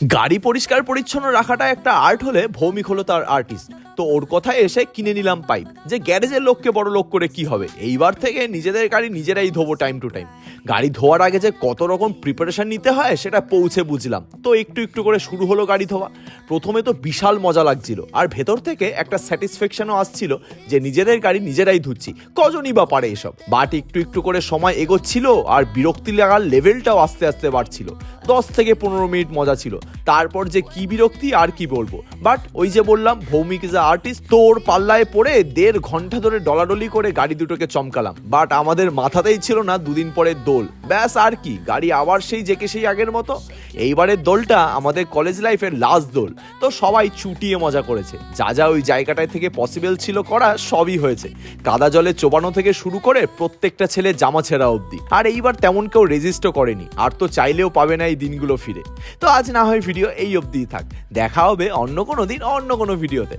গাড়ি পরিষ্কার পরিচ্ছন্ন রাখাটা একটা আর্ট হলে ভৌমিক হলো তার আর্টিস্ট। তো ওর কথায় এসে কিনে নিলাম পাইপ, যে গ্যারেজের লোককে বড় লোক করে কি হবে, এইবার থেকে নিজেদের গাড়ি নিজেরাই ধোবো টাইম টু টাইম। গাড়ি ধোয়ার আগে যে কত রকম প্রিপারেশন নিতে হয় সেটা পৌঁছে বুঝলাম। তো একটু একটু করে শুরু হলো গাড়ি ধোয়া। প্রথমে তো বিশাল মজা লাগছিল, আর ভেতর থেকে একটা স্যাটিসফ্যাকশনও আসছিল যে নিজেদের গাড়ি নিজেরাই ধুচ্ছি, কজনই বা পারে এসব। বাট একটু একটু করে সময় এগোচ্ছিল, আর বিরক্তি লাগার লেভেলটাও আস্তে আস্তে বাড়ছিল। 10 থেকে 15 মিনিট মজা ছিল, তারপর যে কি বিরক্তি আর কি বলবো। বাট ওই যে বললাম ভৌমিক ইজ আর্টিস্ট, তোর পাল্লায় পড়ে 1.5 ঘন্টা ধরে ডলাডলি করে গাড়ি দুটোকে চমকালাম। বাট আমাদের মাথাতেই ছিল না দুদিন পরে দোল, ব্যাস আর কি, গাড়ি আবার সেই জেকে সেই আগের মতো। এইবারের দোলটা আমাদের কলেজ লাইফের লাস্ট দোল, তো সবাই চুটিয়ে মজা করেছে। যা যা ওই জায়গাটায় থেকে পসিবল ছিল করা সবই হয়েছে, কাদা জলে চোবানো থেকে শুরু করে প্রত্যেকটা ছেলে জামা ছেঁড়া অবধি। আর এইবার তেমন কেউ রেজিস্টও করেনি, আর তো চাইলেও পাবে না এই দিনগুলো ফিরে। তো আজ না হয় ভিডিও এই অবধিই থাক, দেখা হবে অন্য কোনো দিন অন্য কোনো ভিডিওতে।